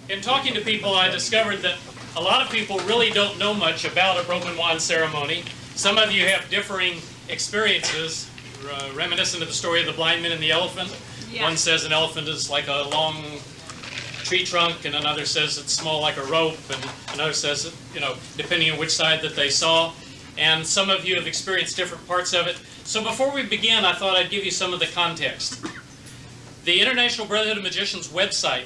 In talking to people, I discovered that a lot of people really don't know much about a broken wand ceremony. Some of you have differing experiences, reminiscent of the story of the blind man and the elephant. Yeah. One says an elephant is like a long tree trunk, and another says it's small like a rope, and another says, depending on which side that they saw. And some of you have experienced different parts of it. So before we begin, I thought I'd give you some of the context. The International Brotherhood of Magicians website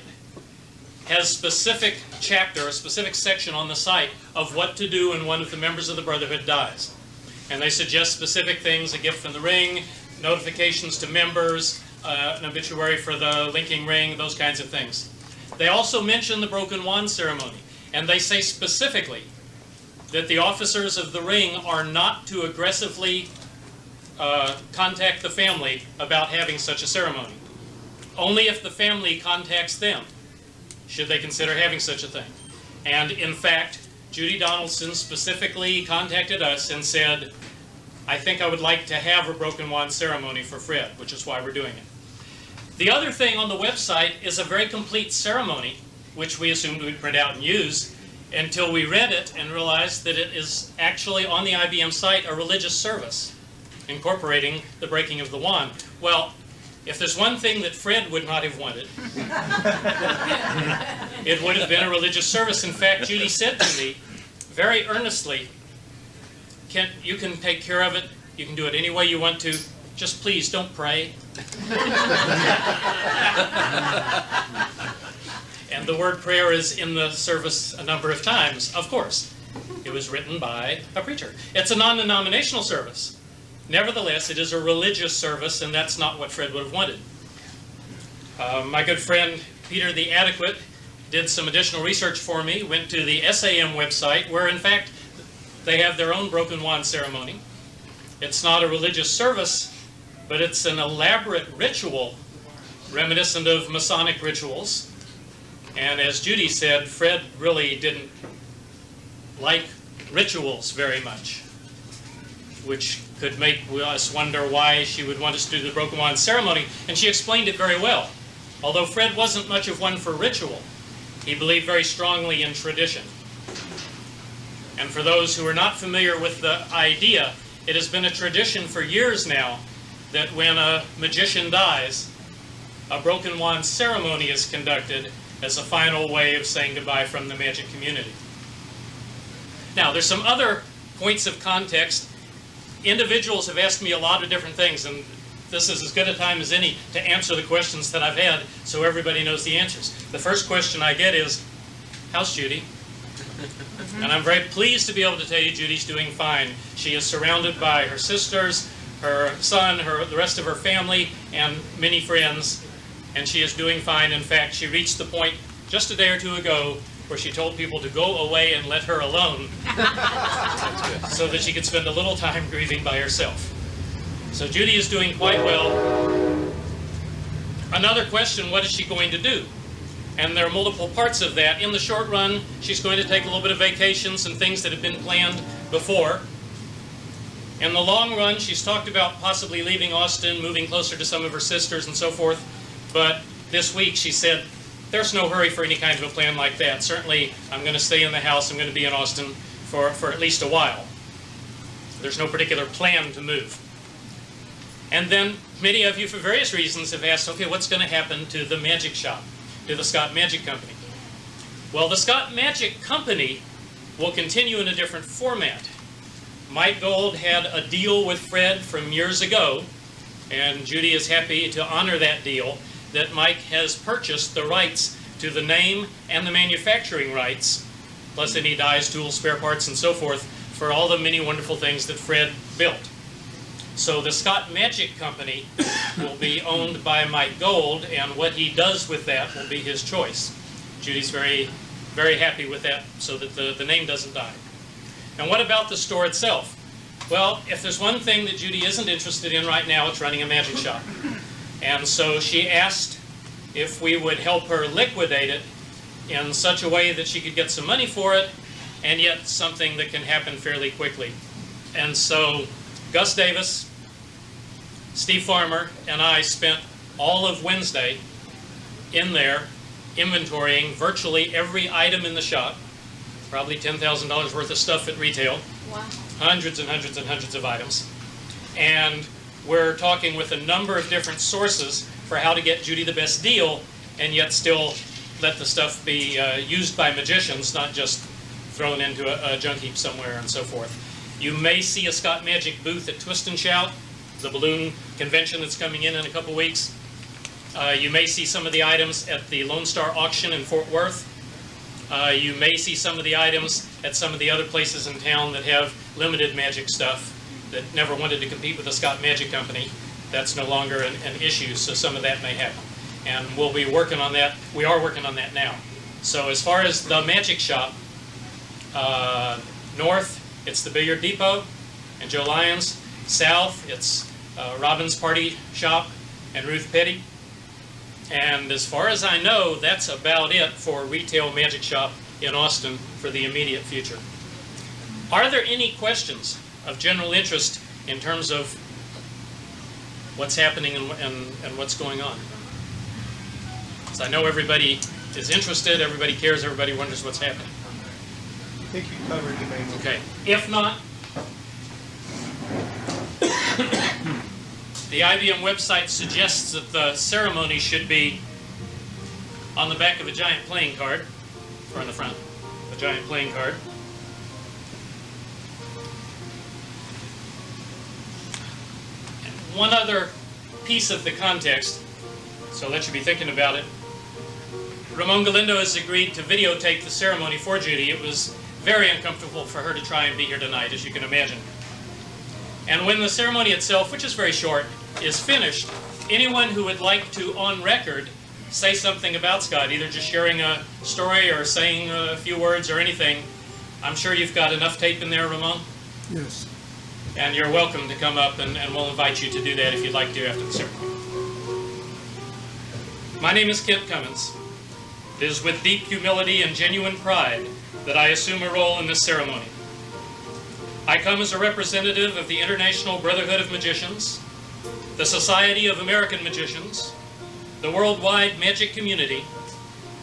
has a specific chapter, a specific section on the site of what to do when one of the members of the Brotherhood dies. And they suggest specific things: a gift from the ring, notifications to members, an obituary for the linking ring, those kinds of things. They also mention the broken wand ceremony, and they say specifically that the officers of the ring are not to aggressively contact the family about having such a ceremony. Only if the family contacts them should they consider having such a thing. And in fact, Judy Donaldson specifically contacted us and said, I think I would like to have a broken wand ceremony for Fred, which is why we're doing it. The other thing on the website is a very complete ceremony, which we assumed we'd print out and use, until we read it and realized that it is actually on the IBM site a religious service incorporating the breaking of the wand. Well, if there's one thing that Fred would not have wanted, it would have been a religious service. In fact, Judy said to me very earnestly, you can take care of it, you can do it any way you want to, just please don't pray. And the word prayer is in the service a number of times, of course. It was written by a preacher. It's a non-denominational service. Nevertheless, it is a religious service, and that's not what Fred would have wanted. My good friend Peter the Adequate did some additional research for me, went to the SAM website, where in fact they have their own broken wand ceremony. It's not a religious service, but it's an elaborate ritual reminiscent of Masonic rituals. And as Judy said, Fred really didn't like rituals very much, which could make us wonder why she would want us to do the broken wand ceremony. And she explained it very well. Although Fred wasn't much of one for ritual, he believed very strongly in tradition. And for those who are not familiar with the idea, it has been a tradition for years now that when a magician dies, a broken wand ceremony is conducted as a final way of saying goodbye from the magic community. Now, there's some other points of context. Individuals have asked me a lot of different things, and this is as good a time as any to answer the questions that I've had so everybody knows the answers. The first question I get is, how's Judy? And I'm very pleased to be able to tell you Judy's doing fine. She is surrounded by her sisters, her son, the rest of her family, and many friends, and she is doing fine. In fact, she reached the point just a day or two ago where she told people to go away and let her alone so that she could spend a little time grieving by herself. So Judy is doing quite well. Another question, what is she going to do? And there are multiple parts of that. In the short run, she's going to take a little bit of vacations and things that have been planned before. In the long run, she's talked about possibly leaving Austin, moving closer to some of her sisters and so forth. But this week she said, there's no hurry for any kind of a plan like that. Certainly, I'm going to stay in the house. I'm going to be in Austin for at least a while. There's no particular plan to move. And then many of you, for various reasons, have asked, okay, what's going to happen to the magic shop, to the Scott Magic Company? Well, the Scott Magic Company will continue in a different format. Mike Gold had a deal with Fred from years ago, and Judy is happy to honor that deal, that Mike has purchased the rights to the name and the manufacturing rights, plus any dies, tools, spare parts, and so forth, for all the many wonderful things that Fred built. So the Scott Magic Company will be owned by Mike Gold, and what he does with that will be his choice. Judy's very, very happy with that, so that the name doesn't die. And what about the store itself? Well, if there's one thing that Judy isn't interested in right now, it's running a magic shop. And so she asked if we would help her liquidate it in such a way that she could get some money for it, and yet something that can happen fairly quickly. And so Gus Davis, Steve Farmer, and I spent all of Wednesday in there inventorying virtually every item in the shop, probably $10,000 worth of stuff at retail. Wow. Hundreds and hundreds and hundreds of items. And we're talking with a number of different sources for how to get Judy the best deal and yet still let the stuff be used by magicians, not just thrown into a junk heap somewhere and so forth. You may see a Scott Magic booth at Twist and Shout, the balloon convention that's coming in a couple weeks. You may see some of the items at the Lone Star auction in Fort Worth. You may see some of the items at some of the other places in town that have limited magic stuff that never wanted to compete with the Scott Magic Company. That's no longer an issue, so some of that may happen. And we'll be working on that. We are working on that now. So as far as the magic shop, north, it's the Billiard Depot and Joe Lyons. South, it's Robin's Party Shop and Ruth Petty. And as far as I know, that's about it for retail magic shop in Austin for the immediate future. Are there any questions of general interest in terms of what's happening and what's going on? Because I know everybody is interested, everybody cares, everybody wonders what's happening. I think you covered the main one. Okay. If not, the IBM website suggests that the ceremony should be on the back of a giant playing card, or in the front, a giant playing card. And one other piece of the context, so I'll let you be thinking about it. Ramon Galindo has agreed to videotape the ceremony for Judy. It was very uncomfortable for her to try and be here tonight, as you can imagine. And when the ceremony itself, which is very short, is finished, anyone who would like to, on record, say something about Scott, either just sharing a story or saying a few words or anything, I'm sure you've got enough tape in there, Ramon? Yes. And you're welcome to come up, and we'll invite you to do that if you'd like to after the ceremony. My name is Kent Cummins. It is with deep humility and genuine pride that I assume a role in this ceremony. I come as a representative of the International Brotherhood of Magicians, the Society of American Magicians, the worldwide magic community,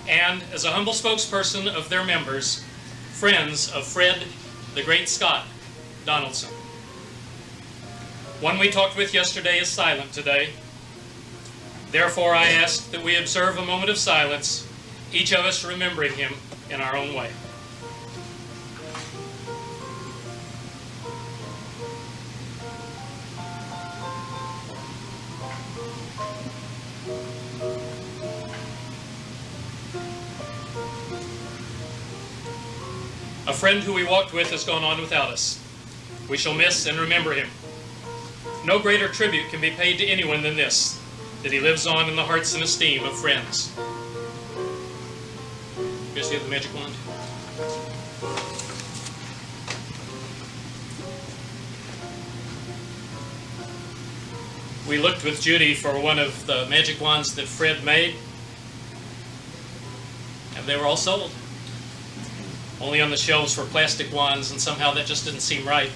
and as a humble spokesperson of their members, friends of Fred the Great Scott Donaldson. One we talked with yesterday is silent today. Therefore, I ask that we observe a moment of silence, each of us remembering him in our own way. A friend who we walked with has gone on without us. We shall miss and remember him. No greater tribute can be paid to anyone than this, that he lives on in the hearts and esteem of friends. You guys have the magic wand? We looked with Judy for one of the magic wands that Fred made, and they were all sold. Only on the shelves were plastic wands, and somehow that just didn't seem right.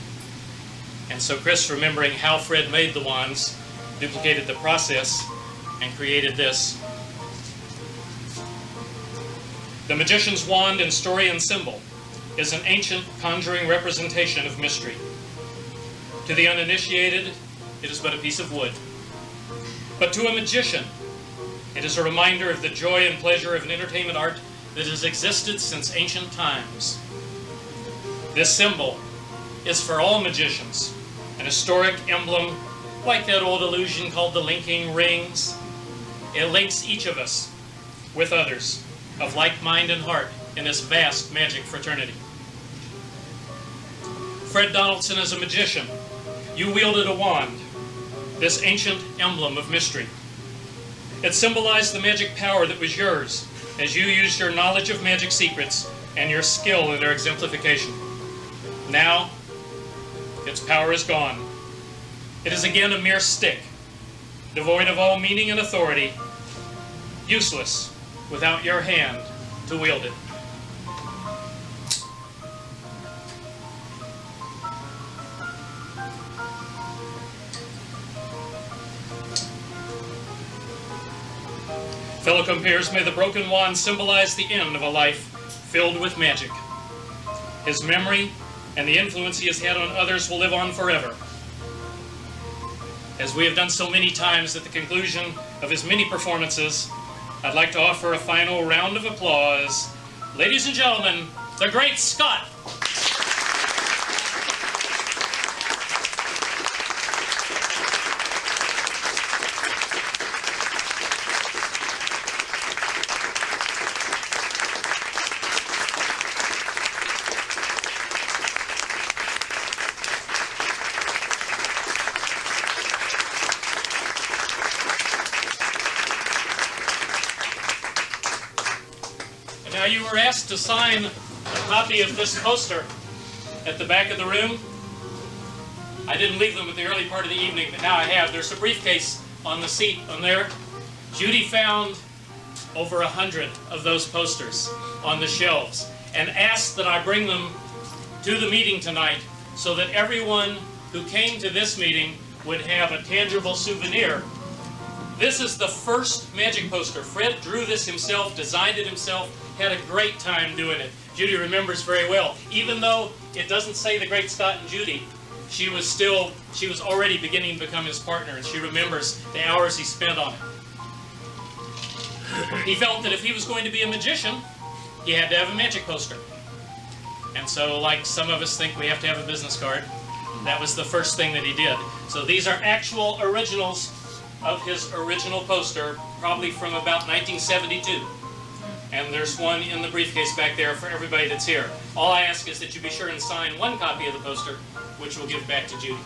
And so Chris, remembering how Fred made the wands, duplicated the process and created this. The magician's wand and story and symbol is an ancient conjuring representation of mystery. To the uninitiated, it is but a piece of wood. But to a magician, it is a reminder of the joy and pleasure of an entertainment art that has existed since ancient times. This symbol is for all magicians, an historic emblem like that old illusion called the linking rings. It links each of us with others of like mind and heart in this vast magic fraternity. Fred Donaldson is a magician. You wielded a wand, this ancient emblem of mystery. It symbolized the magic power that was yours as you used your knowledge of magic secrets and your skill in their exemplification. Now, its power is gone. It is again a mere stick, devoid of all meaning and authority, useless without your hand to wield it. Fellow compeers, may the broken wand symbolize the end of a life filled with magic. His memory and the influence he has had on others will live on forever. As we have done so many times at the conclusion of his many performances, I'd like to offer a final round of applause. Ladies and gentlemen, the great Scott. Now you were asked to sign a copy of this poster at the back of the room. I didn't leave them at the early part of the evening, but now I have. There's a briefcase on the seat on there. Judy found over 100 of those posters on the shelves and asked that I bring them to the meeting tonight so that everyone who came to this meeting would have a tangible souvenir. This is the first magic poster. Fred drew this himself, designed it himself, had a great time doing it. Judy remembers very well. Even though it doesn't say the great Scott and Judy, she was already beginning to become his partner, and she remembers the hours he spent on it. He felt that if he was going to be a magician, he had to have a magic poster. And so, like some of us think we have to have a business card, that was the first thing that he did. So these are actual originals of his original poster, probably from about 1972. And there's one in the briefcase back there for everybody that's here. All I ask is that you be sure and sign one copy of the poster, which we'll give back to Judy.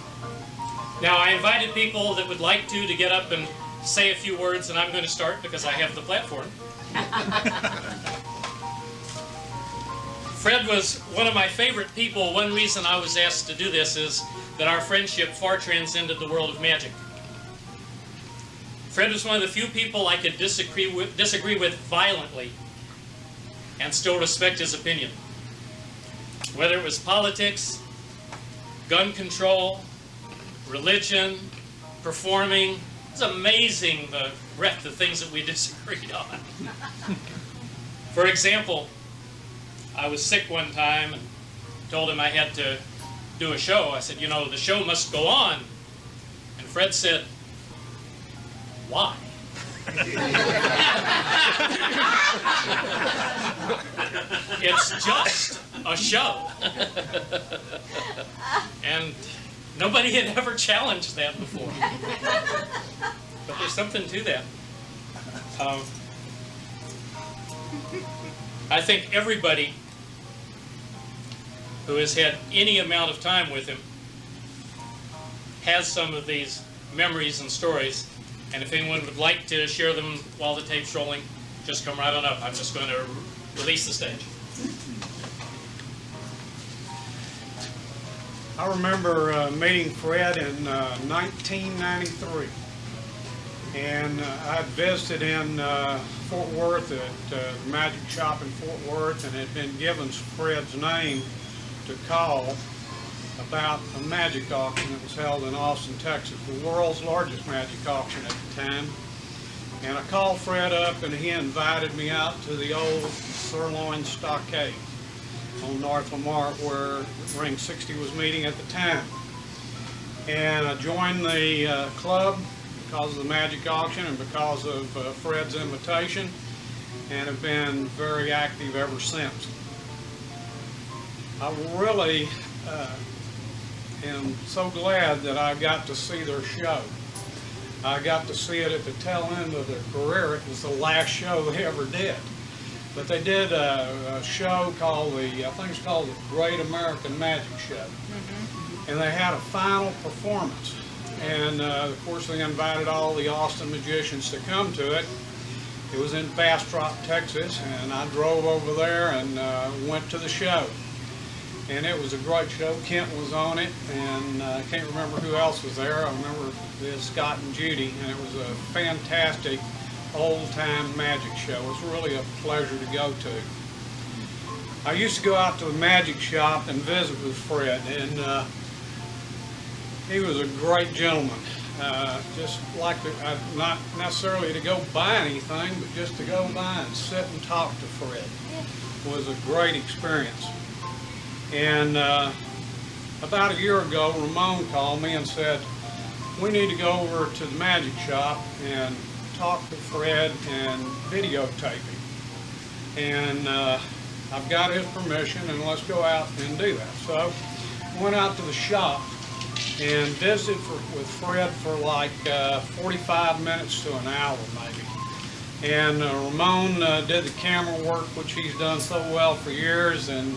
Now, I invited people that would like to get up and say a few words, and I'm going to start because I have the platform. Fred was one of my favorite people. One reason I was asked to do this is that our friendship far transcended the world of magic. Fred was one of the few people I could disagree with violently and still respect his opinion. Whether it was politics, gun control, religion, performing, it's amazing the breadth of things that we disagreed on. For example, I was sick one time and told him I had to do a show. I said, you know, the show must go on. And Fred said, why? It's just a show. And nobody had ever challenged that before. But there's something to that. I think everybody who has had any amount of time with him has some of these memories and stories. And if anyone would like to share them while the tape's rolling, just come right on up. I'm just going to release the stage. I remember meeting Fred in 1993. And I'd visited in Fort Worth at the Magic Shop in Fort Worth, and had been given Fred's name to call about a magic auction that was held in Austin, Texas, the world's largest magic auction at the time. And I called Fred up, and he invited me out to the old Sirloin Stockade on North Lamar, where Ring 60 was meeting at the time. And I joined the club because of the magic auction and because of Fred's invitation, and have been very active ever since. I really am so glad that I got to see their show. I got to see it at the tail end of their career. It was the last show they ever did. But they did a show called I think it's called the Great American Magic Show. Mm-hmm. And they had a final performance. And of course they invited all the Austin magicians to come to it. It was in Bastrop, Texas, and I drove over there and went to the show. And it was a great show. Kent was on it, and I can't remember who else was there. I remember Scott and Judy, and it was a fantastic old-time magic show. It was really a pleasure to go to. I used to go out to the magic shop and visit with Fred, and he was a great gentleman. just like to, not necessarily to go buy anything, but just to go by and sit and talk to Fred was a great experience. And about a year ago, Ramon called me and said, we need to go over to the magic shop and talk to Fred and videotape him. And I've got his permission, and let's go out and do that. So went out to the shop and visited with Fred for like 45 minutes to an hour maybe. And Ramon did the camera work, which he's done so well for years, and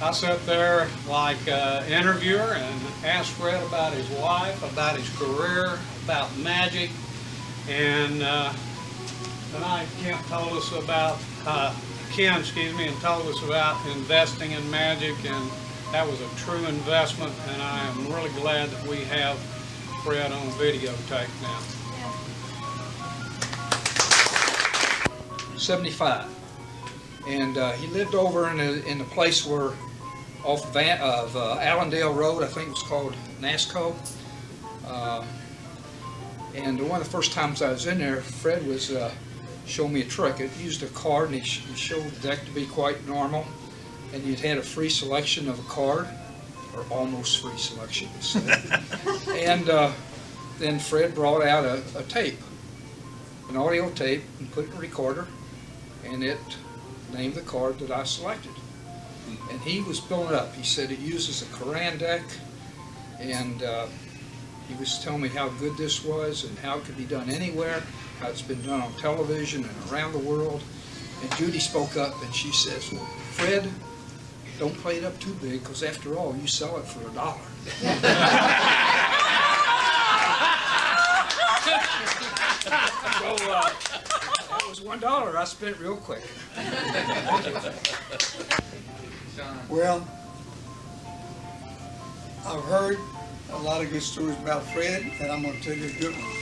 I sat there like an interviewer and asked Fred about his life, about his career, about magic, and tonight Ken told us about investing in magic, and that was a true investment, and I am really glad that we have Fred on videotape now. 75, and he lived over in a place where off of Allendale Road, I think it was called NASCO. And one of the first times I was in there, Fred was showing me a trick. It used a card, and he showed the deck to be quite normal, and he had a free selection of a card, or almost free selection. So. And then Fred brought out a tape, an audio tape, and put it in a recorder, and it named the card that I selected. And he was blowing it up. He said it uses a Quran deck, and he was telling me how good this was and how it could be done anywhere, how it's been done on television and around the world. And Judy spoke up, and she says, well, Fred, don't play it up too big, because after all, you sell it for $1. So that was $1 I spent real quick. Well, I've heard a lot of good stories about Fred, and I'm going to tell you a good one.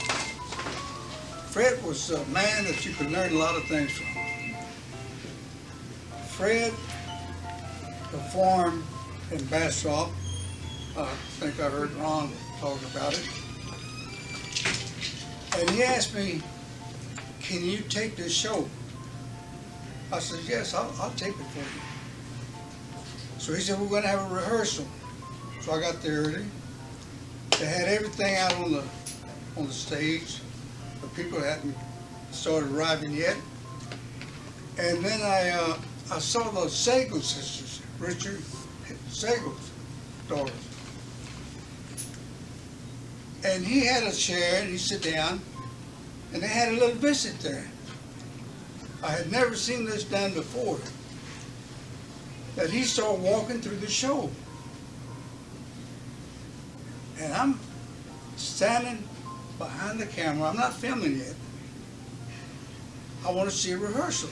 Fred was a man that you could learn a lot of things from. Fred performed in Bastrop. I think I heard Ron talk about it. And he asked me, can you take this show? I said, yes, I'll tape it for you. So he said, we're going to have a rehearsal. So I got there early. They had everything out on the stage. The people hadn't started arriving yet. And then I saw the Sagal sisters, Richard Sagal's daughters. And he had a chair, and he sat down, and they had a little visit there. I had never seen this done before. That he started walking through the show. And I'm standing behind the camera. I'm not filming yet. I want to see a rehearsal.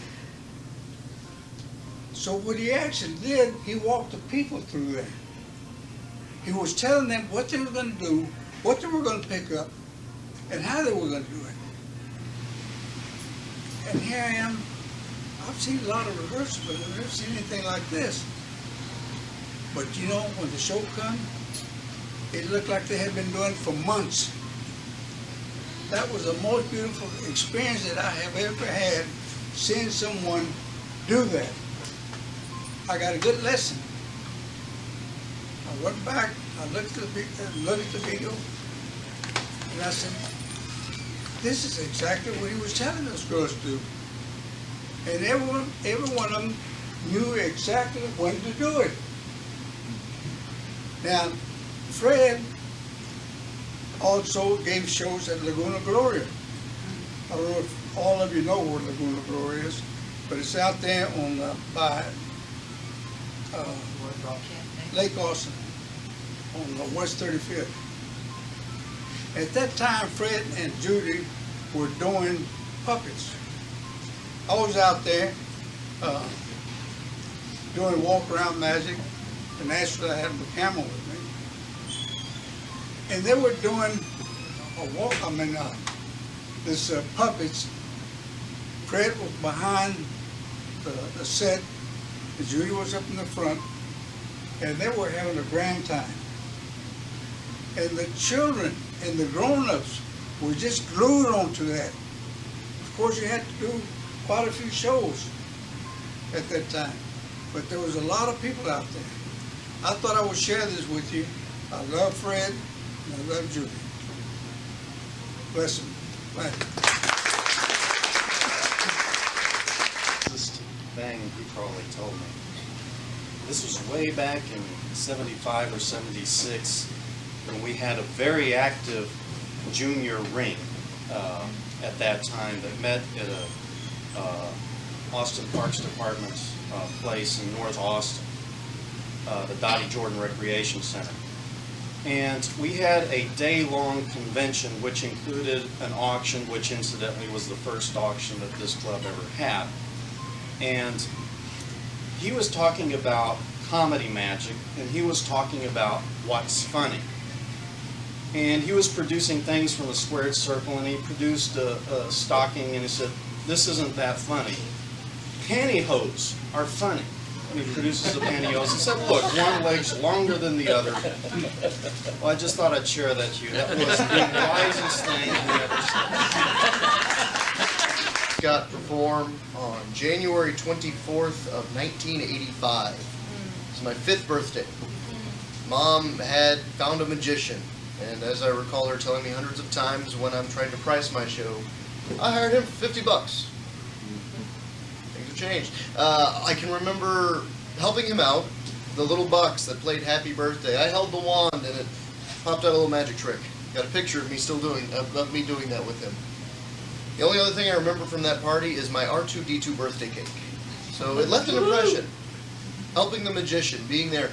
So what he actually did, he walked the people through there. He was telling them what they were going to do, what they were going to pick up, and how they were going to do it. And here I am. I've seen a lot of rehearsals, but I've never seen anything like this. But you know, when the show come, it looked like they had been doing it for months. That was the most beautiful experience that I have ever had, seeing someone do that. I got a good lesson. I went back, I looked at the video, and I said, this is exactly what he was telling us girls to do. And every one of them knew exactly when to do it. Now, Fred also gave shows at Laguna Gloria. I don't know if all of you know where Laguna Gloria is, but it's out there on by Lake Austin on the West 35th. At that time, Fred and Judy were doing puppets. I was out there doing walk-around magic, and actually I had my camera with me. And they were doing this puppets. Fred was behind the set, and Judy was up in the front, and they were having a grand time. And the children and the grown-ups were just glued onto that. Of course, you had to do quite a few shows at that time, but there was a lot of people out there. I thought I would share this with you. I love Fred, and I love Julie. Bless him. Bye. This thing he probably told me. This was way back in 75 or 76 when we had a very active junior ring at that time that met at a Austin Parks Department place in North Austin, the Dottie Jordan Recreation Center. And we had a day-long convention which included an auction, which incidentally was the first auction that this club ever had. And he was talking about comedy magic, and he was talking about what's funny. And he was producing things from a squared circle, and he produced a stocking, and he said, "This isn't that funny. Pantyhose are funny." And he produces the pantyhose and said, "Look, one leg's longer than the other." Well, I just thought I'd share that to you. That was the wisest thing he ever said. Got performed on January 24th of 1985. It's my 5th birthday. Mom had found a magician, and as I recall her telling me hundreds of times when I'm trying to price my show, I hired him for $50. Things have changed. I can remember helping him out, the little box that played Happy Birthday. I held the wand and it popped out a little magic trick. Got a picture of me of me doing that with him. The only other thing I remember from that party is my R2-D2 birthday cake. So it left an impression. Helping the magician, being there.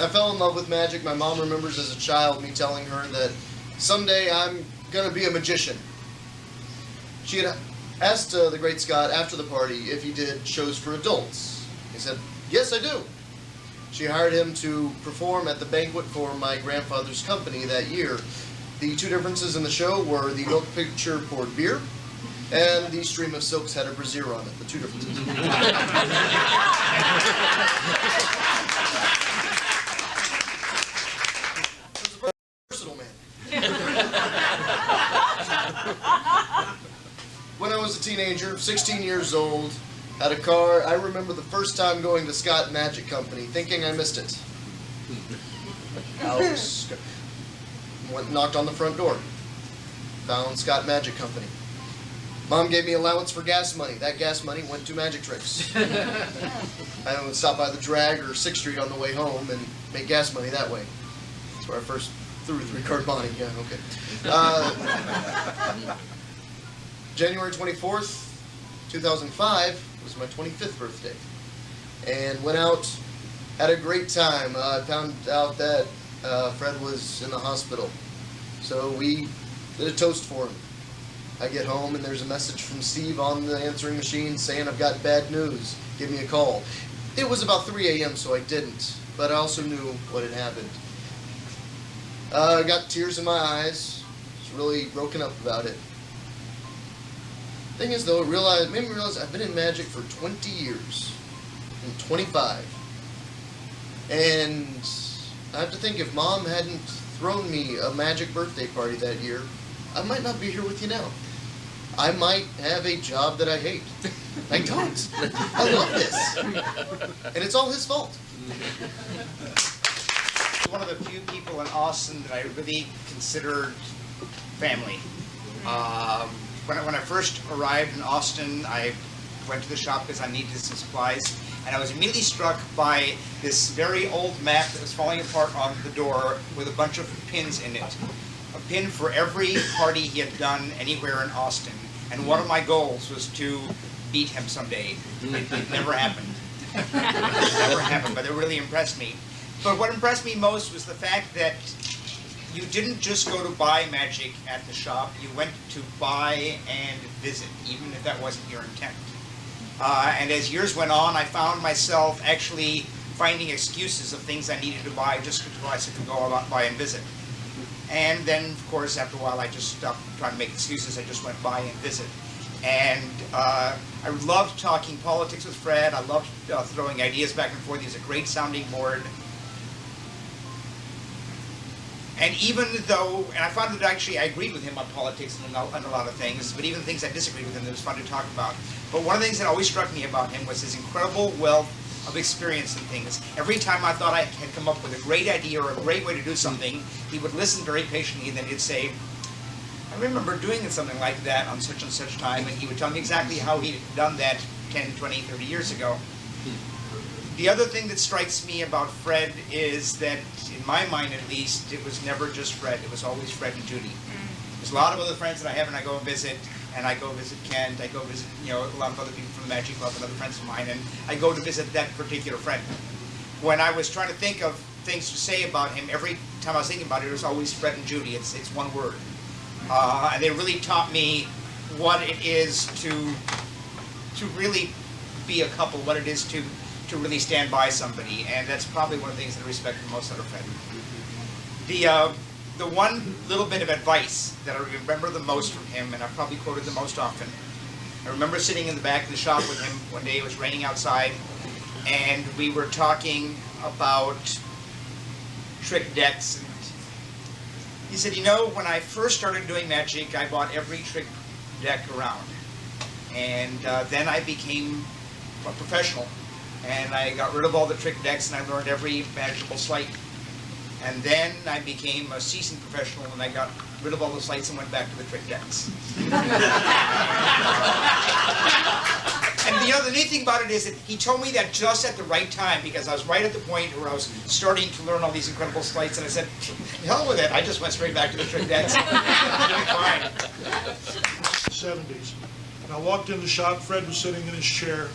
I fell in love with magic. My mom remembers as a child me telling her that someday I'm going to be a magician. She had asked the great Scott after the party if he did shows for adults. He said, "Yes, I do." She hired him to perform at the banquet for my grandfather's company that year. The two differences in the show were the milk pitcher poured beer and the stream of silks had a brassiere on it. The two differences. Versatile man. When I was a teenager, 16 years old, had a car. I remember the first time going to Scott Magic Company, thinking I missed it. Went and knocked on the front door. Found Scott Magic Company. Mom gave me allowance for gas money. That gas money went to magic tricks. I would stop by the Drag or 6th Street on the way home and make gas money that way. That's where I first threw a 3-card Bonnie. Yeah, okay. January 24th, 2005 was my 25th birthday. And went out, had a great time. I found out that Fred was in the hospital. So we did a toast for him. I get home and there's a message from Steve on the answering machine saying, "I've got bad news. Give me a call." It was about 3 a.m. so I didn't, but I also knew what had happened. I got tears in my eyes. Was really broken up about it. Thing is though, it made me realize I've been in magic for 20 years. I'm 25. And I have to think, if Mom hadn't thrown me a magic birthday party that year, I might not be here with you now. I might have a job that I hate. I don't. I love this. And it's all his fault. One of the few people in Austin that I really considered family. When I first arrived in Austin, I went to the shop because I needed some supplies, and I was immediately struck by this very old map that was falling apart on the door with a bunch of pins in it. A pin for every party he had done anywhere in Austin, and one of my goals was to beat him someday. It never happened. It never happened, but it really impressed me. But what impressed me most was the fact that you didn't just go to buy magic at the shop, you went to buy and visit, even if that wasn't your intent. And as years went on, I found myself actually finding excuses of things I needed to buy just so I could go out, buy and visit. And then, of course, after a while, I just stopped trying to make excuses. I just went by and visit. And I loved talking politics with Fred. I loved throwing ideas back and forth. He was a great sounding board. And even though, and I found that actually I agreed with him on politics and on a lot of things, but even the things I disagreed with him, it was fun to talk about. But one of the things that always struck me about him was his incredible wealth of experience in things. Every time I thought I had come up with a great idea or a great way to do something, he would listen very patiently, and then he'd say, I remember doing something like that on such and such time, and he would tell me exactly how he'd done that 10, 20, 30 years ago. The other thing that strikes me about Fred is that, in my mind at least, it was never just Fred. It was always Fred and Judy. There's a lot of other friends that I have, and I go and visit, and I go visit Kent, I go visit, a lot of other people from the Magic Club and other friends of mine, and I go to visit that particular friend. When I was trying to think of things to say about him, every time I was thinking about it, it was always Fred and Judy. It's one word. And they really taught me what it is to really be a couple, what it is to really stand by somebody, and that's probably one of the things that I respect the most out of Fred. The one little bit of advice that I remember the most from him, and I've probably quoted the most often, I remember sitting in the back of the shop with him one day. It was raining outside, and we were talking about trick decks. And he said, when I first started doing magic, I bought every trick deck around, and then I became a professional. And I got rid of all the trick decks, and I learned every magical sleight. And then I became a seasoned professional, and I got rid of all the sleights and went back to the trick decks. And the neat thing about it is that he told me that just at the right time, because I was right at the point where I was starting to learn all these incredible sleights, and I said, hell with it, I just went straight back to the trick decks. Doing fine. 70s. And I walked in the shop, Fred was sitting in his chair,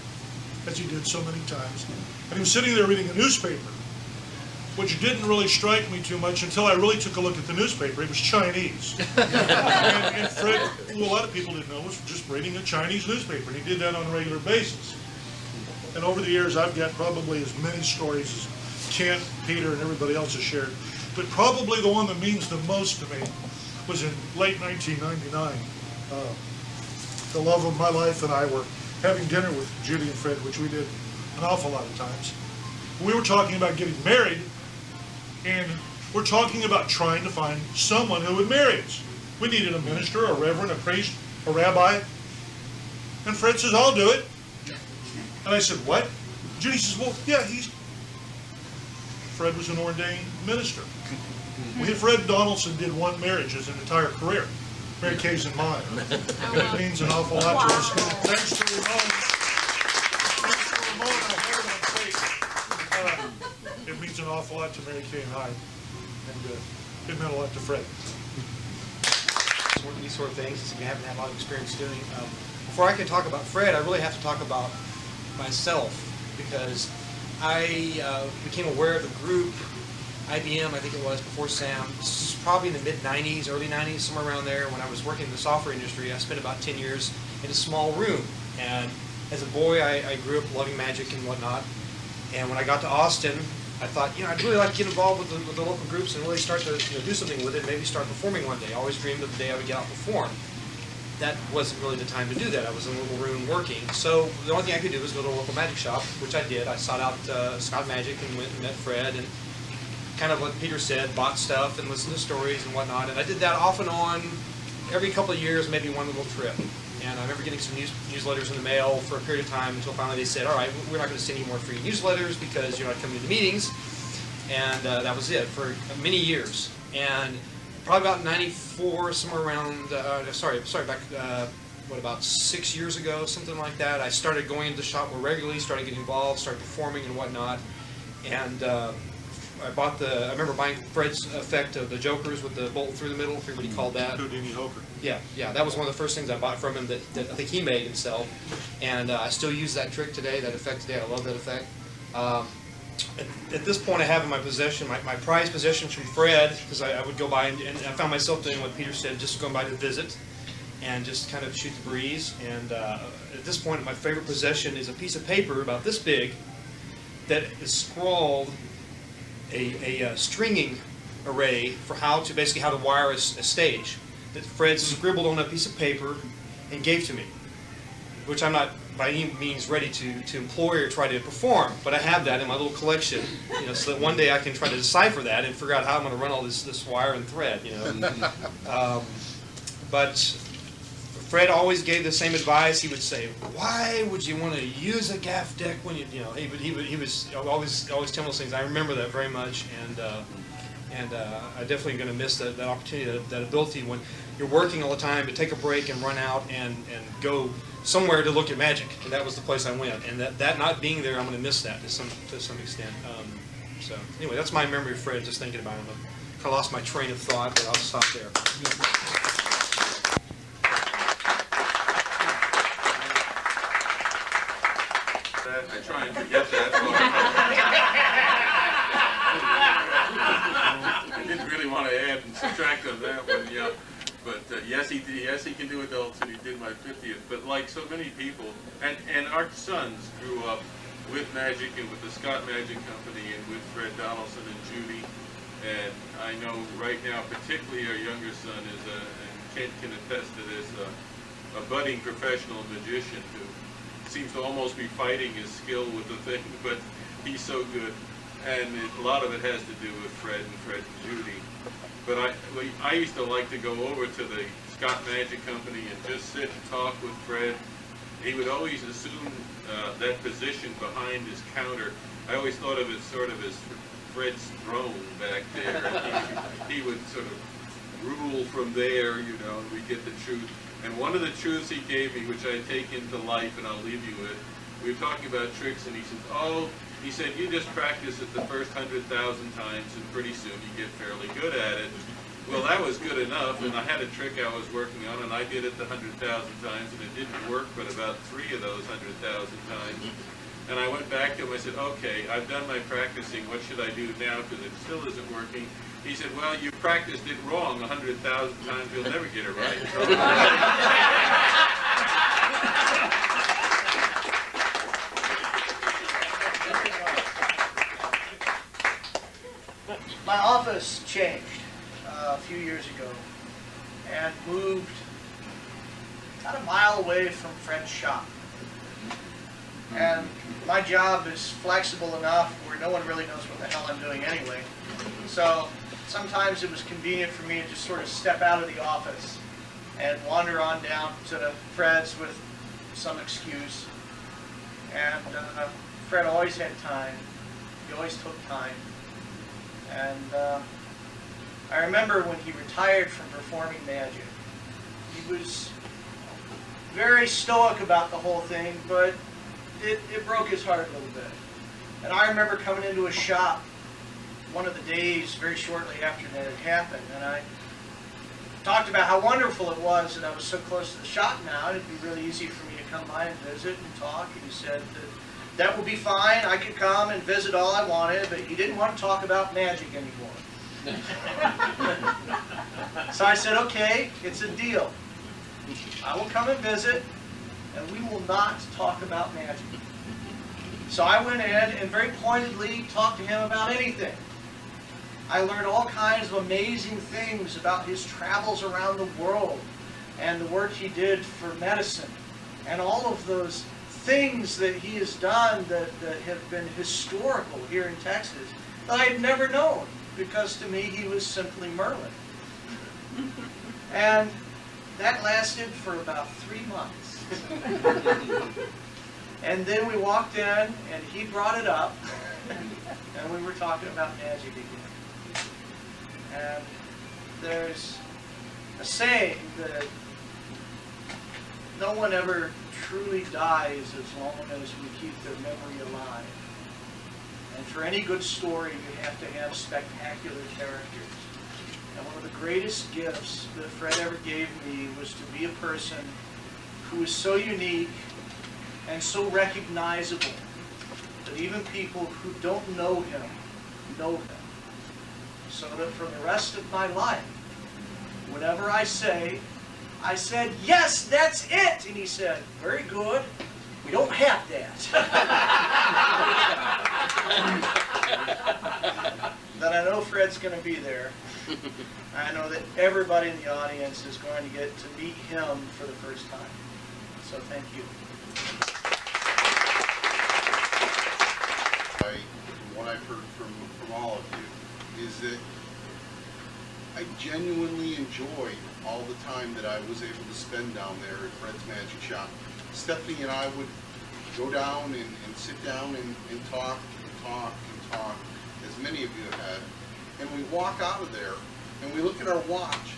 as he did so many times. And he was sitting there reading a newspaper, which didn't really strike me too much until I really took a look at the newspaper. It was Chinese. and Fred, who a lot of people didn't know, was just reading a Chinese newspaper, and he did that on a regular basis. And over the years, I've got probably as many stories as Kent, Peter, and everybody else has shared. But probably the one that means the most to me was in late 1999. The love of my life and I were having dinner with Judy and Fred, which we did an awful lot of times. We were talking about getting married, and we're talking about trying to find someone who would marry us. We needed a minister, a reverend, a priest, a rabbi. And Fred says, I'll do it. And I said, what? Judy says, well, yeah, Fred was an ordained minister. Fred Donaldson did one marriage his entire career. Mary Kay's and mine. And it means an awful lot to us. Thanks to Ramon. I heard on tape. It means an awful lot to Mary Kay and I. And it meant a lot to Fred. These sort of things, we haven't had a lot of experience doing. Before I can talk about Fred, I really have to talk about myself, because I became aware of the group, IBM, I think it was, before Sam. This is probably in the mid-90s, early 90s, somewhere around there, when I was working in the software industry. I spent about 10 years in a small room. And as a boy, I grew up loving magic and whatnot. And when I got to Austin, I thought, I'd really like to get involved with the local groups and really start to do something with it, maybe start performing one day. I always dreamed of the day I would get out and perform. That wasn't really the time to do that. I was in a little room working. So the only thing I could do was go to a local magic shop, which I did. I sought out Scott Magic and went and met Fred, and kind of like Peter said, bought stuff and listened to stories and whatnot. And I did that off and on every couple of years, maybe one little trip. And I remember getting some newsletters in the mail for a period of time until finally they said, all right, we're not going to send you more free newsletters because you're not coming to the meetings. And that was it for many years. And probably about 94, somewhere around, about 6 years ago, something like that, I started going into the shop more regularly, started getting involved, started performing and whatnot. And I remember buying Fred's effect of the Jokers with the bolt through the middle, if everybody called that. Houdini Hoker. Yeah, that was one of the first things I bought from him that I think he made himself. And I still use that trick today, that effect today. I love that effect. At this point, I have in my possession, my prized possessions from Fred, because I would go by and I found myself doing what Peter said, just going by to visit and just kind of shoot the breeze. And at this point, my favorite possession is a piece of paper about this big that is scrawled a stringing array for how to wire a stage that Fred scribbled on a piece of paper and gave to me, which I'm not by any means ready to employ or try to perform, but I have that in my little collection, so that one day I can try to decipher that and figure out how I'm going to run all this wire and thread, But Fred always gave the same advice. He would say, "Why would you want to use a gaff deck when he was always telling those things." I remember that very much, and I'm definitely going to miss that opportunity, that ability when you're working all the time to take a break and run out and go somewhere to look at magic. And that was the place I went. And that not being there, I'm going to miss that to some extent. So anyway, that's my memory of Fred. Just thinking about him, I kind of lost my train of thought, but I'll stop there. I try and forget that. I didn't really want to add and subtract on that one, yeah. But yes, he can do adults, and he did my 50th. But like so many people, and our sons grew up with magic and with the Scott Magic Company and with Fred Donaldson and Judy. And I know right now, particularly our younger son is and Kent can attest to this, a budding professional magician who seems to almost be fighting his skill with the thing, but he's so good. And a lot of it has to do with Fred and Judy. But I used to like to go over to the Scott Magic Company and just sit and talk with Fred. He would always assume that position behind his counter. I always thought of it sort of as Fred's throne back there. He would sort of rule from there, and we'd get the truth. And one of the truths he gave me, which I take into life, and I'll leave you with, we were talking about tricks, and he says, he said, you just practice it the first 100,000 times, and pretty soon you get fairly good at it. Well, that was good enough, and I had a trick I was working on, and I did it the 100,000 times, and it didn't work but about 3 of those 100,000 times. And I went back to him, I said, okay, I've done my practicing, what should I do now, because it still isn't working. He said, well, you practiced it wrong 100,000 times, you'll never get it right. My office changed a few years ago and moved about a mile away from Fred's shop. And my job is flexible enough where no one really knows what the hell I'm doing anyway. So sometimes it was convenient for me to just sort of step out of the office and wander on down to Fred's with some excuse. And Fred always had time. He always took time. And I remember when he retired from performing magic, he was very stoic about the whole thing, but it broke his heart a little bit. And I remember coming into his shop one of the days very shortly after that had happened, and I talked about how wonderful it was that I was so close to the shop now. It'd be really easy for me to come by and visit and talk. And he said that would be fine. I could come and visit all I wanted, but he didn't want to talk about magic anymore. So I said, okay, it's a deal. I will come and visit, and we will not talk about magic. So I went in and very pointedly talked to him about anything. I learned all kinds of amazing things about his travels around the world and the work he did for medicine and all of those things that he has done that have been historical here in Texas that I had never known, because to me he was simply Merlin. And that lasted for about 3 months. And then we walked in and he brought it up and we were talking about magic again. And there's a saying that no one ever truly dies as long as we keep their memory alive. And for any good story, you have to have spectacular characters. And one of the greatest gifts that Fred ever gave me was to be a person who is so unique and so recognizable that even people who don't know him know him. So that for the rest of my life, whenever I said, yes, that's it. And he said, very good. We don't have that. Then I know Fred's going to be there. I know that everybody in the audience is going to get to meet him for the first time. So thank you. what I've heard from all of you is that I genuinely enjoyed all the time that I was able to spend down there at Fred's Magic Shop. Stephanie and I would go down and sit down and talk and talk and talk, as many of you have had, and we walk out of there and we look at our watch,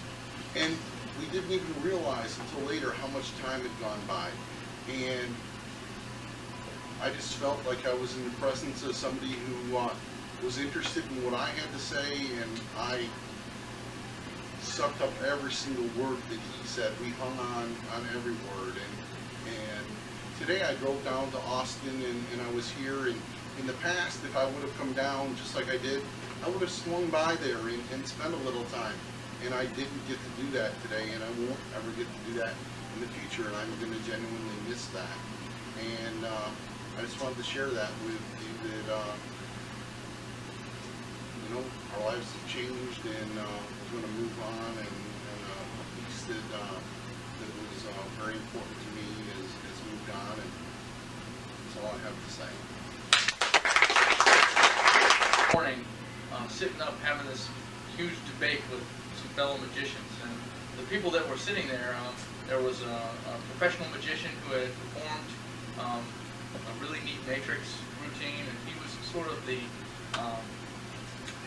and we didn't even realize until later how much time had gone by. And I just felt like I was in the presence of somebody who was interested in what I had to say, and I sucked up every single word that he said. We hung on every word. And today I drove down to Austin, and I was here. And in the past, if I would have come down just like I did, I would have swung by there and spent a little time. And I didn't get to do that today, and I won't ever get to do that in the future, and I'm going to genuinely miss that. And I just wanted to share that with you, that you know, our lives have changed, and we're going to move on, and a piece that was very important to me has moved on, and that's all I have to say. Morning, sitting up having this huge debate with some fellow magicians, and the people that were sitting there, there was a professional magician who had performed a really neat matrix routine, and he was sort of the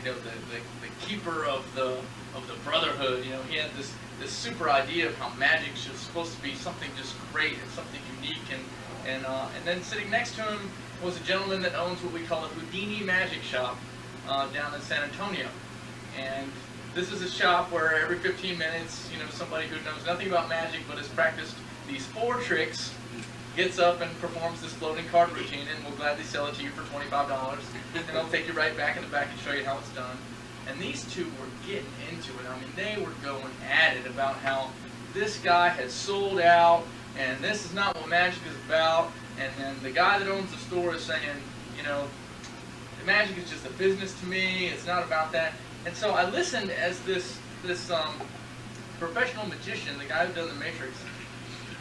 you know, the keeper of the brotherhood. You know, he had this super idea of how magic was supposed to be something just great and something unique, and then sitting next to him was a gentleman that owns what we call a Houdini magic shop down in San Antonio. And this is a shop where every 15 minutes, you know, somebody who knows nothing about magic but has practiced these 4 tricks gets up and performs this floating card routine, and will gladly sell it to you for $25, and they'll take you right back in the back and show you how it's done. And these two were getting into it. I mean, they were going at it about how this guy has sold out, and this is not what magic is about. And then the guy that owns the store is saying, you know, magic is just a business to me. It's not about that. And so I listened as this professional magician, the guy who does the matrix,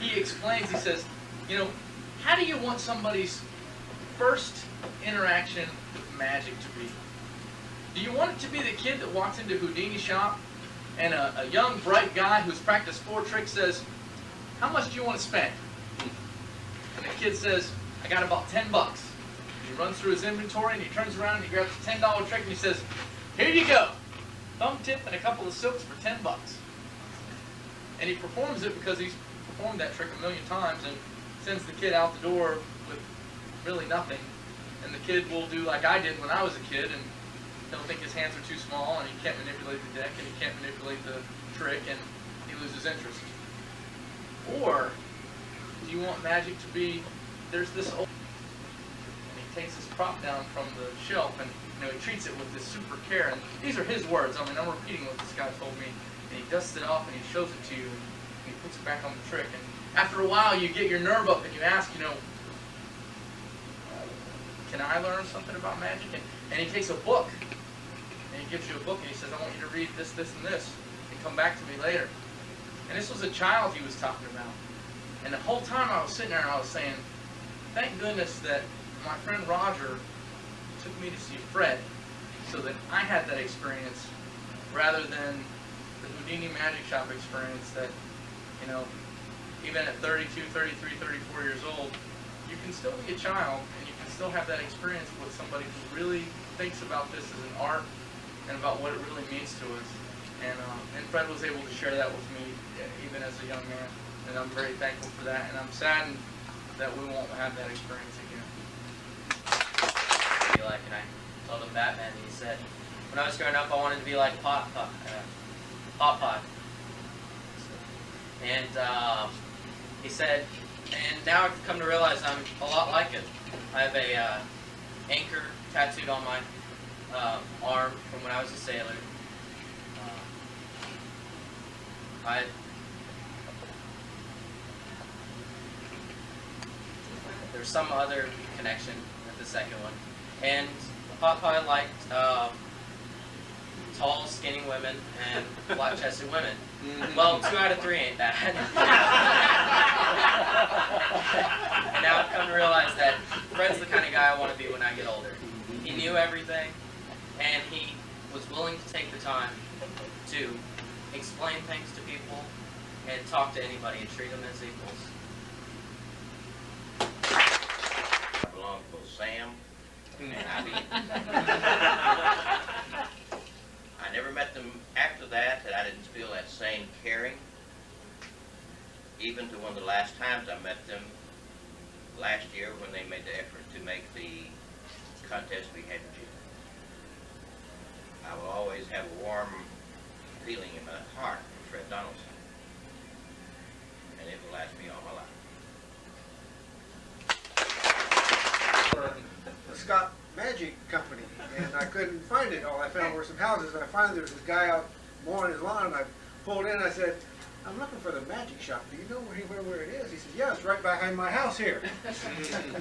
he explains. He says, you know, how do you want somebody's first interaction with magic to be? Do you want it to be the kid that walks into Houdini's shop and a young, bright guy who's practiced 4 tricks says, how much do you want to spend? And the kid says, I got about $10. He runs through his inventory and he turns around and he grabs a $10 trick and he says, here you go, thumb tip and a couple of silks for $10. And he performs it because he's performed that trick a million times, and sends the kid out the door with really nothing. And the kid will do like I did when I was a kid, and he'll think his hands are too small and he can't manipulate the deck and he can't manipulate the trick, and he loses interest. Or do you want magic to be, there's this old, and he takes this prop down from the shelf, and you know, he treats it with this super care, and these are his words. I mean, I'm repeating what this guy told me, and he dusts it off and he shows it to you, and he puts it back on the trick. And after a while, you get your nerve up and you ask, you know, can I learn something about magic? And he takes a book, and he gives you a book, and he says, I want you to read this, this, and this, and come back to me later. And this was a child he was talking about. And the whole time I was sitting there, I was saying, thank goodness that my friend Roger took me to see Fred, so that I had that experience, rather than the Houdini Magic Shop experience that, you know, even at 32, 33, 34 years old, you can still be a child, and you can still have that experience with somebody who really thinks about this as an art, and about what it really means to us. And Fred was able to share that with me, even as a young man, and I'm very thankful for that, and I'm saddened that we won't have that experience again. Like, and I told him Batman, and he said, when I was growing up, I wanted to be like Pot. And he said, and now I've come to realize I'm a lot like it. I have a anchor tattooed on my arm from when I was a sailor. There's some other connection with the second one. And Popeye liked tall, skinny women and flat-chested women. Well, 2 out of 3 ain't bad. And now I've come to realize that Fred's the kind of guy I want to be when I get older. knew everything, and he was willing to take the time to explain things to people and talk to anybody and treat them as equals. I belong to both Sam and Abby. I never met them after that, and I didn't feel that same caring. Even to one of the last times I met them last year when they made the effort to make the contest we had in June. I will always have a warm feeling in my heart for Fred Donaldson, and it will last me all my life. For the Scott Magic Company, and I couldn't find it. All I found were some houses, and I finally there was this guy out mowing his lawn, and I pulled in and I said, I'm looking for the magic shop. Do you know where it is? He said, yeah, it's right behind my house here.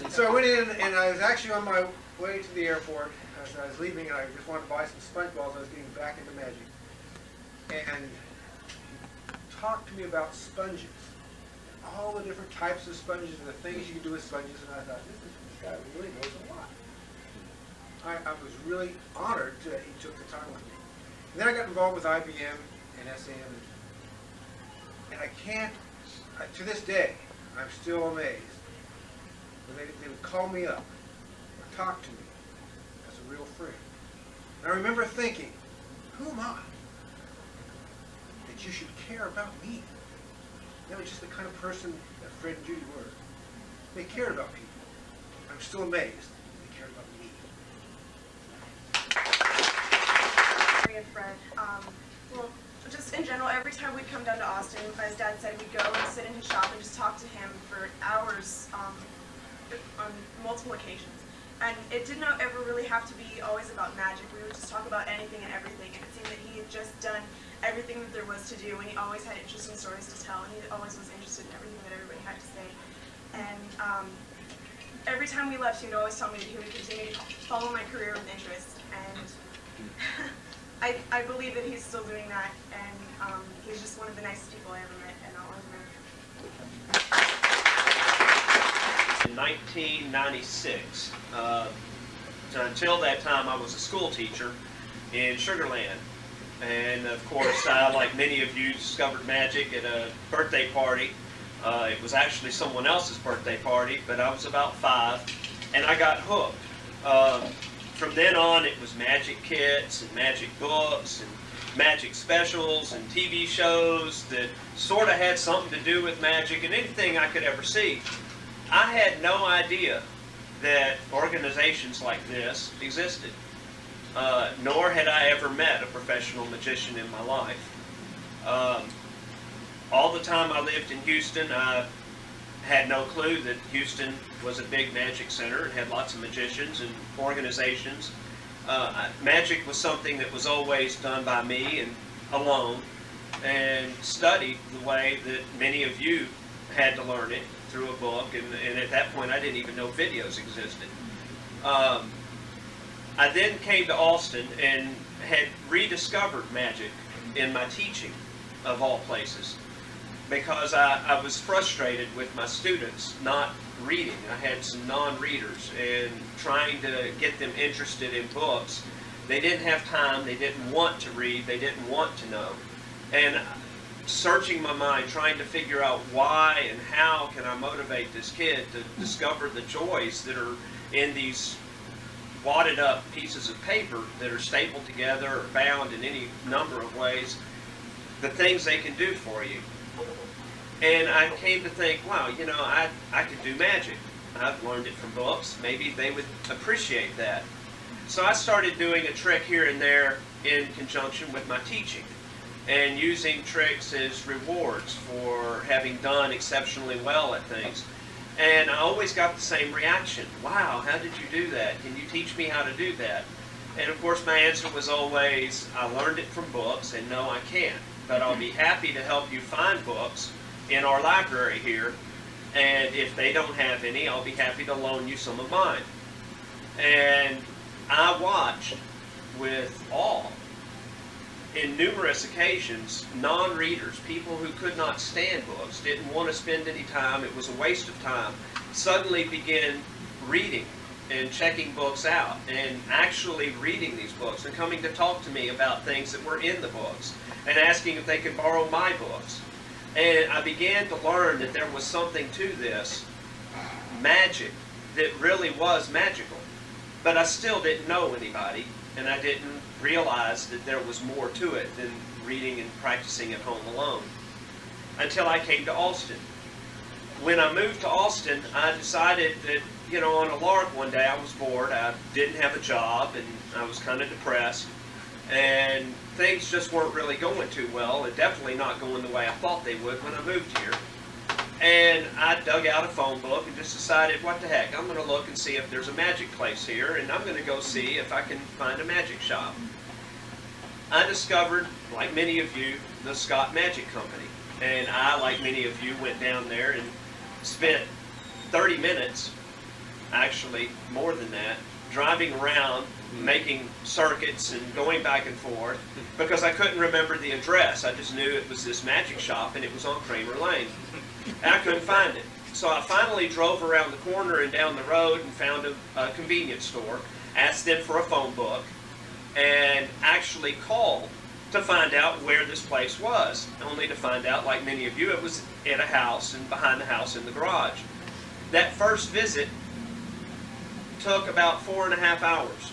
So I went in, and I was actually on my way to the airport. As I was leaving, and I just wanted to buy some sponge balls. I was getting back into magic. And he talked to me about sponges. All the different types of sponges and the things you can do with sponges. And I thought, this guy really knows a lot. I was really honored that he took the time with me. And then I got involved with IBM and SM. And I can't, to this day, I'm still amazed. When they would call me up or talk to me as a real friend. And I remember thinking, who am I that you should care about me? They were just the kind of person that Fred and Judy were. They cared about people. I'm still amazed they cared about me. Fred. Well, just in general, every time we'd come down to Austin, as Dad said, we'd go and sit in his shop and just talk to him for hours on multiple occasions. And it did not ever really have to be always about magic. We would just talk about anything and everything. And it seemed that he had just done everything that there was to do, and he always had interesting stories to tell, and he always was interested in everything that everybody had to say. And every time we left, he would always tell me that he would continue to follow my career with interest. And I believe that he's still doing that, and he's just one of the nicest people I ever met, and I'll always remember. In 1996, until that time I was a school teacher in Sugar Land. And of course, like many of you, discovered magic at a birthday party. It was actually someone else's birthday party, but I was about 5, and I got hooked. From then on, it was magic kits and magic books and magic specials and TV shows that sort of had something to do with magic and anything I could ever see. I had no idea that organizations like this existed, nor had I ever met a professional magician in my life. All the time I lived in Houston, I had no clue that Houston was a big magic center and had lots of magicians and organizations. Magic was something that was always done by me and alone, and studied the way that many of you had to learn it through a book, and at that point I didn't even know videos existed. I then came to Austin and had rediscovered magic in my teaching, of all places, because I was frustrated with my students not reading. I had some non-readers, and trying to get them interested in books. They didn't have time, they didn't want to read, they didn't want to know. And searching my mind, trying to figure out why and how can I motivate this kid to discover the joys that are in these wadded up pieces of paper that are stapled together or bound in any number of ways, the things they can do for you. And I came to think, wow, you know, I could do magic. I've learned it from books. Maybe they would appreciate that. So I started doing a trick here and there in conjunction with my teaching, and using tricks as rewards for having done exceptionally well at things. And I always got the same reaction. Wow, how did you do that? Can you teach me how to do that? And of course my answer was always, I learned it from books, and no, I can't. But I'll be happy to help you find books in our library here, and if they don't have any, I'll be happy to loan you some of mine. And I watched with awe, in numerous occasions, non-readers, people who could not stand books, didn't want to spend any time, it was a waste of time, suddenly begin reading and checking books out and actually reading these books and coming to talk to me about things that were in the books and asking if they could borrow my books. And I began to learn that there was something to this magic that really was magical. But I still didn't know anybody, and I didn't realize that there was more to it than reading and practicing at home alone until I came to Austin. When I moved to Austin, I decided that, you know, on a lark one day I was bored, I didn't have a job, and I was kind of depressed, and things just weren't really going too well, and definitely not going the way I thought they would when I moved here. And I dug out a phone book and just decided, what the heck, I'm going to look and see if there's a magic place here, and I'm going to go see if I can find a magic shop. I discovered, like many of you, the Scott Magic Company. And I, like many of you, went down there and spent 30 minutes, actually more than that, driving around, making circuits and going back and forth, because I couldn't remember the address. I just knew it was this magic shop, and it was on Kramer Lane. And I couldn't find it. So I finally drove around the corner and down the road and found a convenience store, asked them for a phone book, and actually called to find out where this place was, only to find out, like many of you, it was at a house and behind the house in the garage. That first visit took about 4.5 hours.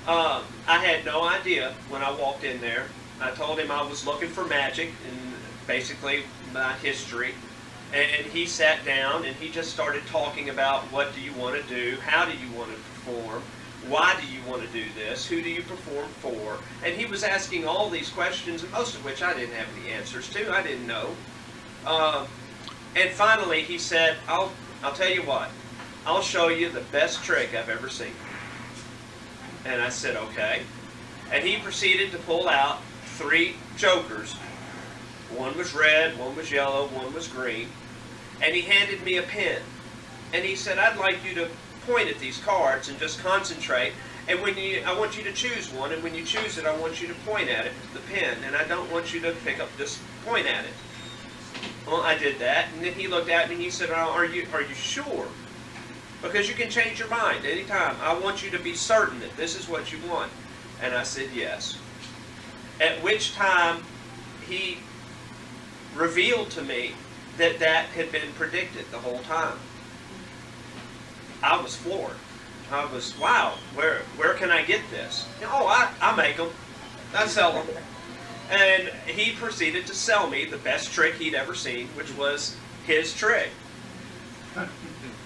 I had no idea when I walked in there. I told him I was looking for magic and basically my history, and he sat down and he just started talking about, what do you want to do, how do you want to perform, why do you want to do this, who do you perform for, and he was asking all these questions, most of which I didn't have any answers to. I didn't know. And finally he said, I'll tell you what, I'll show you the best trick I've ever seen. And I said, okay. And he proceeded to pull out 3 jokers. One was red, one was yellow, one was green. And he handed me a pen. And he said, I'd like you to point at these cards and just concentrate. And I want you to choose one, and when you choose it, I want you to point at it with the pen. And I don't want you to pick up, just point at it. Well, I did that, and then he looked at me and he said, are you sure? Because you can change your mind anytime. I want you to be certain that this is what you want. And I said, yes. At which time he revealed to me that that had been predicted the whole time. I was floored. I was, wow, where can I get this? Oh, I make them. I sell them. And he proceeded to sell me the best trick he'd ever seen, which was his trick.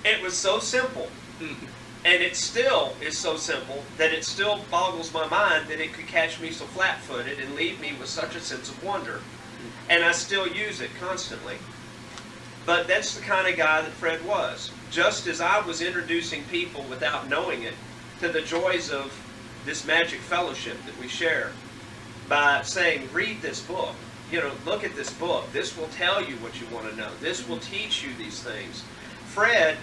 It was so simple. And it still is so simple that it still boggles my mind that it could catch me so flat-footed and leave me with such a sense of wonder. And I still use it constantly. But that's the kind of guy that Fred was. Just as I was introducing people without knowing it to the joys of this magic fellowship that we share by saying, read this book. You know, look at this book. This will tell you what you want to know. This will teach you these things. Fred,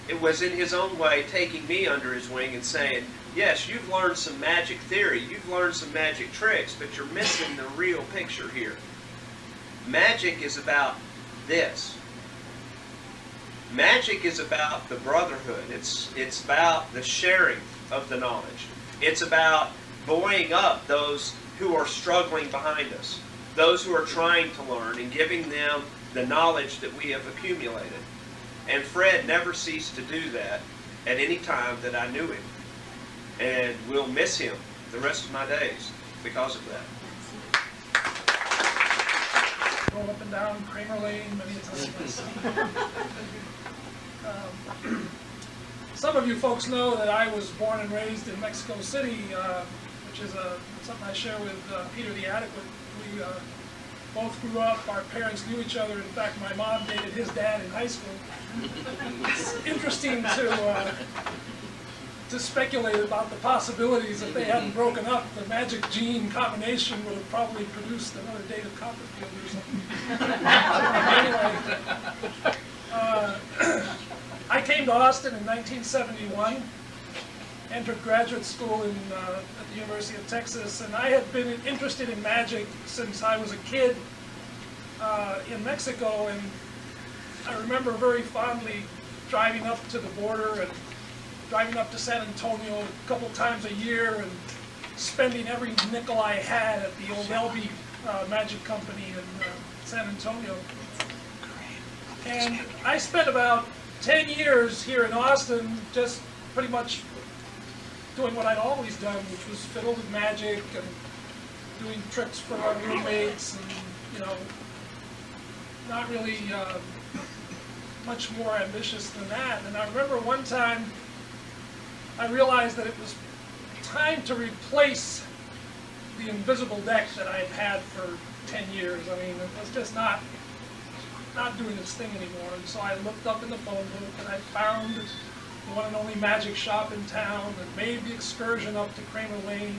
it was in his own way taking me under his wing and saying, yes, you've learned some magic theory, you've learned some magic tricks, but you're missing the real picture here. Magic is about this. Magic is about the brotherhood. It's about the sharing of the knowledge. It's about buoying up those who are struggling behind us, those who are trying to learn, and giving them the knowledge that we have accumulated. And Fred never ceased to do that at any time that I knew him. And we'll miss him the rest of my days because of that. Roll up and down Kramer Lane many a time. Some of you folks know that I was born and raised in Mexico City, which is something I share with Peter the Adequate. We both grew up, our parents knew each other. In fact, my mom dated his dad in high school. It's interesting to speculate about the possibilities. If they hadn't broken up, the magic gene combination would have probably produced another David Copperfield or something. Anyway, I came to Austin in 1971, entered graduate school at the University of Texas, and I had been interested in magic since I was a kid in Mexico, and I remember very fondly driving up to the border and driving up to San Antonio a couple times a year and spending every nickel I had at the old LB Magic Company in San Antonio. And I spent about 10 years here in Austin just pretty much doing what I'd always done, which was fiddle with magic and doing tricks for our roommates and, you know, not really much more ambitious than that. And I remember one time I realized that it was time to replace the invisible deck that I had had for 10 years. I mean, it was just not doing its thing anymore. And so I looked up in the phone book and I found the one and only magic shop in town and made the excursion up to Kramer Lane.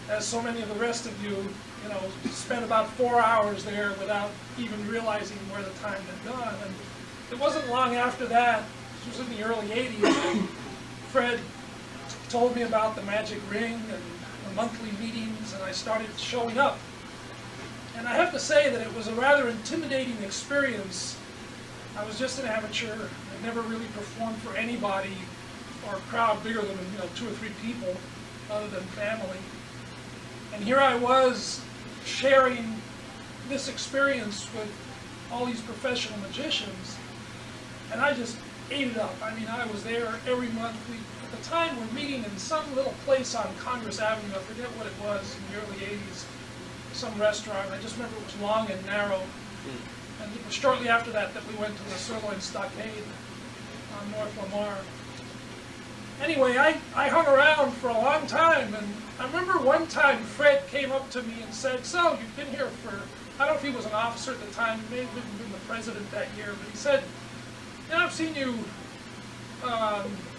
As so many of the rest of you, you know, spent about 4 hours there without even realizing where the time had gone. And it wasn't long after that, this was in the early 80s, Fred told me about the magic ring and the monthly meetings, and I started showing up. And I have to say that it was a rather intimidating experience. I was just an amateur. I never really performed for anybody or a crowd bigger than, you know, 2 or 3 people other than family. And here I was sharing this experience with all these professional magicians, and I just ate it up. I mean, I was there every month. At the time, we're meeting in some little place on Congress Avenue. I forget what it was in the early 80s, some restaurant. I just remember it was long and narrow. And it was shortly after that that we went to the Sirloin Stockade on North Lamar. Anyway, I hung around for a long time, and I remember one time Fred came up to me and said, "So, you've been here for," I don't know if he was an officer at the time, he may have even been the president that year, but he said, "You know, I've seen you,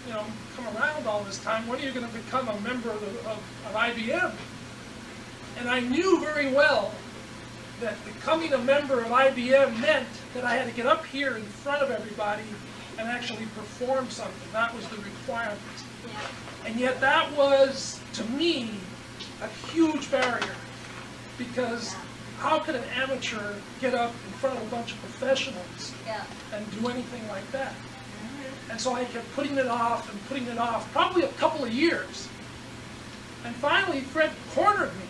you know, come around all this time. When are you going to become a member of IBM?" And I knew very well that becoming a member of IBM meant that I had to get up here in front of everybody and actually perform something. That was the requirement. And yet that was, to me, a huge barrier, because how could an amateur get up in front of a bunch of professionals and do anything like that? And so I kept putting it off and putting it off, probably a couple of years. And finally, Fred cornered me.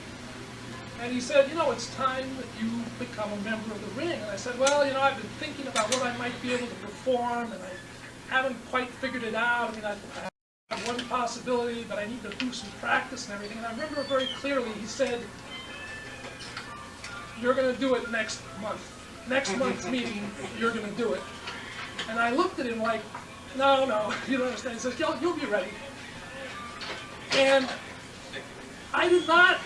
And he said, "You know, it's time that you become a member of the ring." And I said, "Well, you know, I've been thinking about what I might be able to perform, and I haven't quite figured it out. I mean, I have one possibility, but I need to do some practice and everything." And I remember very clearly, he said, "You're going to do it next month. Next month's meeting, you're going to do it." And I looked at him like, no, you don't understand. He says, "You'll be ready." And I did not,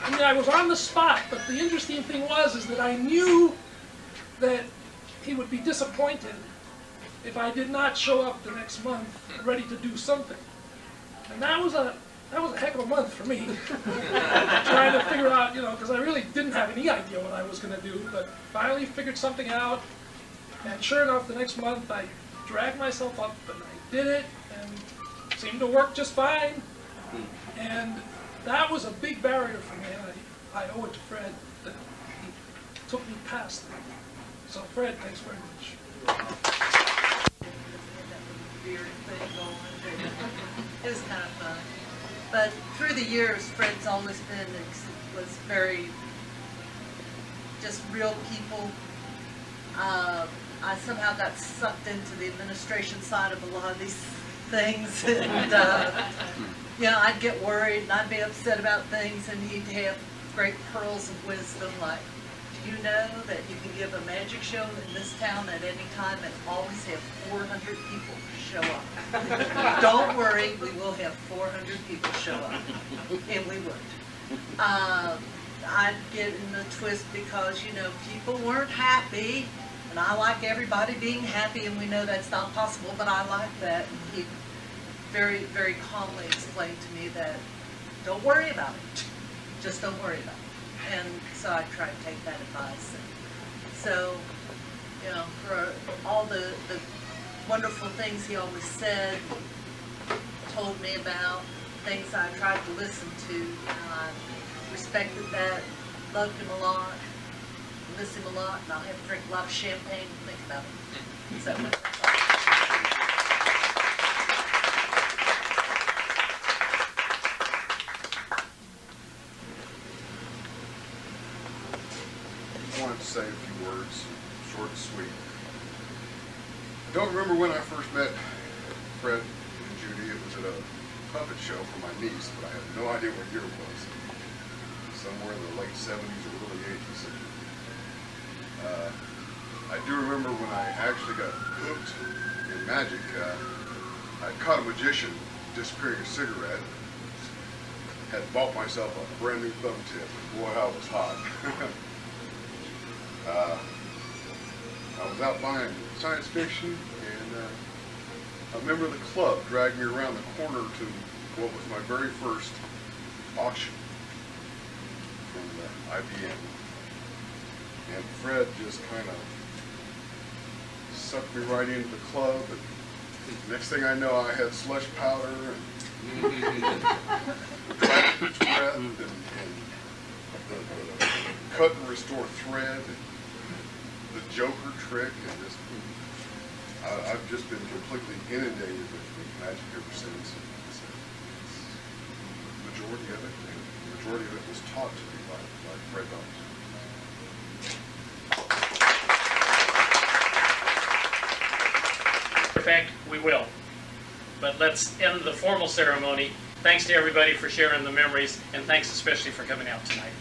I mean, I was on the spot, but the interesting thing is that I knew that he would be disappointed if I did not show up the next month ready to do something. And that was a heck of a month for me, trying to figure out, you know, because I really didn't have any idea what I was going to do, but finally figured something out, and sure enough, the next month I dragged myself up and I did it, and it seemed to work just fine. And that was a big barrier for me, and I owe it to Fred that he took me past that. So Fred, thanks very much. It was kind of fun. But through the years, Fred's always been, was very, just real people. I somehow got sucked into the administration side of a lot of these things. And, you know, I'd get worried and I'd be upset about things, and he'd have great pearls of wisdom like, "Do you know that you can give a magic show in this town at any time and always have 400 people show up? Don't worry, we will have 400 people show up." And we would. I'd get in the twist because, you know, people weren't happy, and I like everybody being happy, and we know that's not possible, but I like that. And he very, very calmly explained to me that, don't worry about it. Just don't worry about it. And so I try to take that advice. And so, you know, for all the wonderful things he always said, told me about, things I tried to listen to, and I respected that, loved him a lot, miss him a lot, and I'll have to drink a lot of champagne and think about it. So. wanted to say a few words, short and sweet. I don't remember when I first met Fred and Judy. It was at a puppet show for my niece, but I have no idea what year it was. Somewhere in the late 70s or early 80s. I do remember when I actually got hooked in magic. I caught a magician disappearing a cigarette. Had bought myself a brand new thumb tip. Boy, I was hot. I was out buying science fiction, and a member of the club dragged me around the corner to what was my very first auction from the IBM. And Fred just kind of sucked me right into the club, and next thing I know, I had slush powder and breath and the cut and restore thread, and the Joker trick, and just I've just been completely inundated with magic ever since. The majority of it was taught to me by Fred Donaldson. In fact, we will. But let's end the formal ceremony. Thanks to everybody for sharing the memories, and thanks especially for coming out tonight.